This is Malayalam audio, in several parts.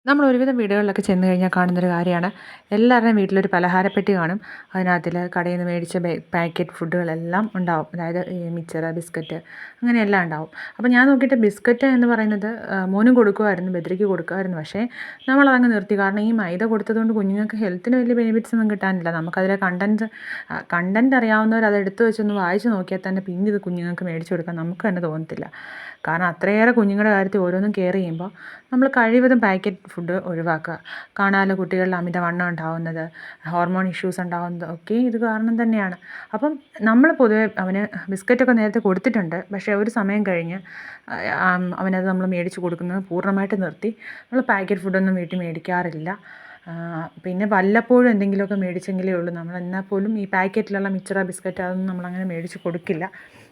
നമ്മൾ ഒരുവിധം വീടുകളിലൊക്കെ ചെന്ന് കഴിഞ്ഞാൽ കാണുന്നൊരു കാര്യമാണ്. എല്ലാവരുടെയും വീട്ടിലൊരു പലഹാരപ്പെട്ടി കാണും. അതിനകത്തിൽ കടയിൽ നിന്ന് മേടിച്ച പാക്കറ്റ് ഫുഡുകളെല്ലാം ഉണ്ടാവും. അതായത് ഈ മിച്ചർ, ബിസ്ക്കറ്റ് അങ്ങനെയെല്ലാം ഉണ്ടാവും. അപ്പോൾ ഞാൻ നോക്കിയിട്ട് ബിസ്ക്കറ്റ് എന്ന് പറയുന്നത് മോനും കൊടുക്കുമായിരുന്നു, ബദ്രിക്ക് കൊടുക്കുമായിരുന്നു. പക്ഷേ നമ്മളതങ്ങ് നിർത്തി. കാരണം ഈ മൈദ കൊടുത്തതുകൊണ്ട് കുഞ്ഞുങ്ങൾക്ക് ഹെൽത്തിന് വലിയ ബെനിഫിറ്റ്സ് ഒന്നും കിട്ടാനില്ല. നമുക്കതിലെ കണ്ടൻറ്റ് അറിയാവുന്നവർ അത് എടുത്ത് വെച്ചൊന്ന് വായിച്ച് നോക്കിയാൽ തന്നെ പിന്നെ ഇത് കുഞ്ഞുങ്ങൾക്ക് മേടിച്ച് കൊടുക്കാൻ നമുക്ക് തന്നെ തോന്നത്തില്ല. കാരണം അത്രയേറെ കുഞ്ഞുങ്ങളുടെ കാര്യത്തിൽ ഓരോന്നും കെയർ ചെയ്യുമ്പോൾ നമ്മൾ കഴിവതും പാക്കറ്റ് ഫുഡ് ഒഴിവാക്കുക. കാണാമല്ലോ കുട്ടികളിൽ അമിതവണ്ണം ഉണ്ടാവുന്നത്, ഹോർമോൺ ഇഷ്യൂസ് ഉണ്ടാവുന്നത് ഒക്കെ ഇത് കാരണം തന്നെയാണ്. അപ്പം നമ്മൾ പൊതുവെ അവന് ബിസ്ക്കറ്റൊക്കെ നേരത്തെ കൊടുത്തിട്ടുണ്ട്. പക്ഷേ ഒരു സമയം കഴിഞ്ഞ് അവനത് നമ്മൾ മേടിച്ച് കൊടുക്കുന്നത് പൂർണ്ണമായിട്ട് നിർത്തി. നമ്മൾ പാക്കറ്റ് ഫുഡൊന്നും വീട്ടിൽ മേടിക്കാറില്ല. പിന്നെ വല്ലപ്പോഴും എന്തെങ്കിലുമൊക്കെ മേടിച്ചെങ്കിലേ ഉള്ളൂ. നമ്മൾ എന്നാൽ പോലും ഈ പാക്കറ്റിലുള്ള മിച്ചറ, ബിസ്ക്കറ്റ് അതൊന്നും നമ്മളങ്ങനെ മേടിച്ച് കൊടുക്കില്ല.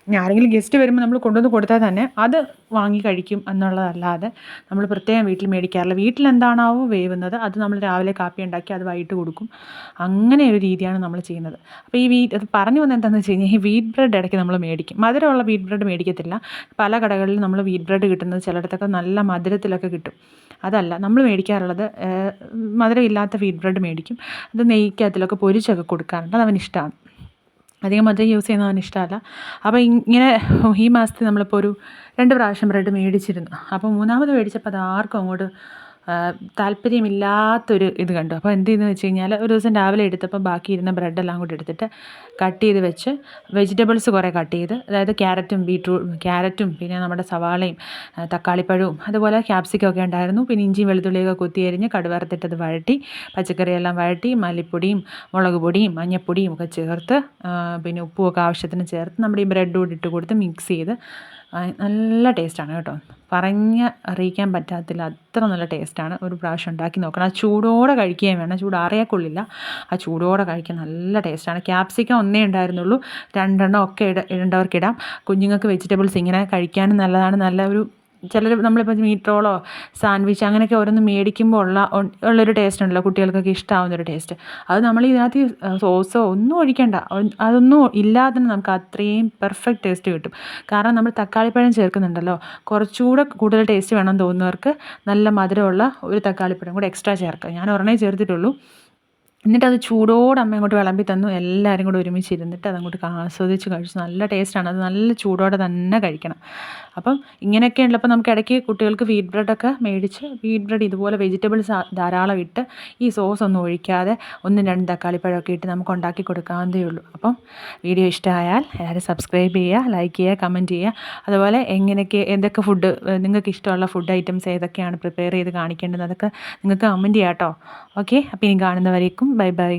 ഇനി ആരെങ്കിലും ഗസ്റ്റ് വരുമ്പോൾ നമ്മൾ കൊണ്ടുവന്ന് കൊടുത്താൽ തന്നെ അത് വാങ്ങി കഴിക്കും എന്നുള്ളതല്ലാതെ നമ്മൾ പ്രത്യേകം വീട്ടിൽ മേടിക്കാറില്ല. വീട്ടിലെന്താണാവോ വേവുന്നത് അത് നമ്മൾ രാവിലെ കാപ്പി ഉണ്ടാക്കി അത് വൈകിട്ട് കൊടുക്കും. അങ്ങനെ ഒരു രീതിയാണ് നമ്മൾ ചെയ്യുന്നത്. അപ്പോൾ അത് പറഞ്ഞു വന്നത് എന്താണെന്ന് വെച്ച് കഴിഞ്ഞാൽ ഈ വീറ്റ് ബ്രെഡ് ഇടയ്ക്ക് നമ്മൾ മേടിക്കും. മധുരമുള്ള വീറ്റ് ബ്രെഡ് മേടിക്കത്തില്ല. പല കടകളിലും നമ്മൾ വീറ്റ് ബ്രെഡ് കിട്ടുന്നത് ചിലയിടത്തൊക്കെ നല്ല മധുരത്തിലൊക്കെ കിട്ടും. അതല്ല നമ്മൾ മേടിക്കാറുള്ളത് മധുരമില്ലാത്ത വീറ്റ് ബ്രെഡ് മേടിക്കും. അത് നെയ്ക്കകത്തിലൊക്കെ പൊരിച്ചൊക്കെ കൊടുക്കാറുണ്ട്. അത് അവനിഷ്ടമാണ്. അധികം മധുരം യൂസ് ചെയ്യുന്നത് അവന് ഇഷ്ടമല്ല. അപ്പോൾ ഇങ്ങനെ ഈ മാസത്തിൽ നമ്മളിപ്പോൾ ഒരു 2 പ്രാവശ്യം ബ്രെഡ് മേടിച്ചിരുന്നു. അപ്പോൾ മൂന്നാമത് മേടിച്ചപ്പോൾ അത് ആർക്കും അങ്ങോട്ട് താല്പര്യമില്ലാത്തൊരു ഇത് കണ്ടു. അപ്പോൾ എന്ത് ചെയ്യുന്നത് വെച്ച് കഴിഞ്ഞാൽ ഒരു ദിവസം രാവിലെ എടുത്തപ്പോൾ ബാക്കി ഇരുന്ന ബ്രെഡെല്ലാം കൂടി എടുത്തിട്ട് കട്ട് ചെയ്ത് വെച്ച് വെജിറ്റബിൾസ് കുറേ കട്ട് ചെയ്ത്, അതായത് ക്യാരറ്റും പിന്നെ നമ്മുടെ സവാളയും തക്കാളിപ്പഴവും അതുപോലെ ക്യാപ്സിക്കം ഒക്കെ ഉണ്ടായിരുന്നു. പിന്നെ ഇഞ്ചിയും വെളുത്തുള്ളിയൊക്കെ കുത്തി അരിഞ്ഞ് കടുവറുത്തിട്ടത് വഴറ്റി, പച്ചക്കറിയെല്ലാം വഴറ്റി, മല്ലിപ്പൊടിയും മുളക് പൊടിയും മഞ്ഞൾപ്പൊടിയും ഒക്കെ ചേർത്ത് പിന്നെ ഉപ്പുമൊക്കെ ആവശ്യത്തിന് ചേർത്ത് നമ്മുടെ ഈ ബ്രെഡ് കൂടി ഇട്ട് കൊടുത്ത് മിക്സ് ചെയ്ത് നല്ല ടേസ്റ്റാണ് കേട്ടോ. അറിയിക്കാൻ പറ്റാത്തില്ല, അത്ര നല്ല ടേസ്റ്റാണ്. ഒരു പ്രാവശ്യം ഉണ്ടാക്കി നോക്കണം. ആ ചൂടോടെ കഴിക്കുകയും വേണം, ചൂടാറിയാൽ കൊള്ളില്ല. ആ ചൂടോടെ കഴിക്കാൻ നല്ല ടേസ്റ്റാണ്. ക്യാപ്സിക്കം ഒന്നേ ഉണ്ടായിരുന്നുള്ളൂ, 2 എണ്ണം ഒക്കെ ഇടേണ്ടവർക്കിടാം. കുഞ്ഞുങ്ങൾക്ക് വെജിറ്റബിൾസ് ഇങ്ങനെ കഴിക്കാനും നല്ലതാണ്. നല്ല ഒരു ചിലർ നമ്മളിപ്പോൾ മീറ്റ് റോളോ സാൻഡ്വിച്ച് അങ്ങനെയൊക്കെ ഓരോന്ന് മേടിക്കുമ്പോൾ ഉള്ളൊരു ടേസ്റ്റ് ഉണ്ടല്ലോ, കുട്ടികൾക്കൊക്കെ ഇഷ്ടമാവുന്നൊരു ടേസ്റ്റ്. അത് നമ്മൾ ഇതിനകത്ത് സോസോ ഒന്നും ഒഴിക്കേണ്ട, അതൊന്നും ഇല്ലാതെ തന്നെ നമുക്ക് അത്രയും പെർഫെക്റ്റ് ടേസ്റ്റ് കിട്ടും. കാരണം നമ്മൾ തക്കാളിപ്പഴം ചേർക്കുന്നുണ്ടല്ലോ, കുറച്ചുകൂടെ കൂടുതൽ ടേസ്റ്റ് വേണം തോന്നുന്നവർക്ക് നല്ല മധുരമുള്ള ഒരു തക്കാളിപ്പഴം കൂടെ എക്സ്ട്രാ ചേർക്കുക. ഞാൻ ഒരെണ്ണേ ചേർത്തിട്ടുള്ളൂ. എന്നിട്ടത് ചൂടോടെ അമ്മ ഇങ്ങോട്ട് വിളമ്പി തന്നു. എല്ലാവരും കൂടെ ഒരുമിച്ച് ഇരുന്നിട്ട് അതങ്ങോട്ട് ആസ്വദിച്ച് കഴിച്ചു. നല്ല ടേസ്റ്റാണ്. അത് നല്ല ചൂടോടെ തന്നെ കഴിക്കണം. അപ്പം ഇങ്ങനെയൊക്കെ ഉള്ളപ്പോൾ നമുക്ക് ഇടയ്ക്ക് കുട്ടികൾക്ക് വീറ്റ് ബ്രെഡൊക്കെ മേടിച്ച് വീറ്റ് ബ്രെഡ് ഇതുപോലെ വെജിറ്റബിൾസ് ധാരാളം ഇട്ട് ഈ സോസ് ഒന്നും ഒഴിക്കാതെ 1-2 തക്കാളിപ്പഴമൊക്കെ ഇട്ട് നമുക്ക് ഉണ്ടാക്കി കൊടുക്കാവുന്നതേ ഉള്ളൂ. അപ്പം വീഡിയോ ഇഷ്ടമായാൽ എല്ലാവരും സബ്സ്ക്രൈബ് ചെയ്യുക, ലൈക്ക് ചെയ്യുക, കമൻറ്റ് ചെയ്യുക. അതുപോലെ എന്തൊക്കെ ഫുഡ് നിങ്ങൾക്ക് ഇഷ്ടമുള്ള ഫുഡ് ഐറ്റംസ് ഏതൊക്കെയാണ് പ്രിപ്പയർ ചെയ്ത് കാണിക്കേണ്ടത് അതൊക്കെ നിങ്ങൾക്ക് കമൻറ്റ് ചെയ്യാം കേട്ടോ. ഓക്കെ, അപ്പോൾ ഇനി കാണുന്നവരേക്കും ബൈ ബൈ.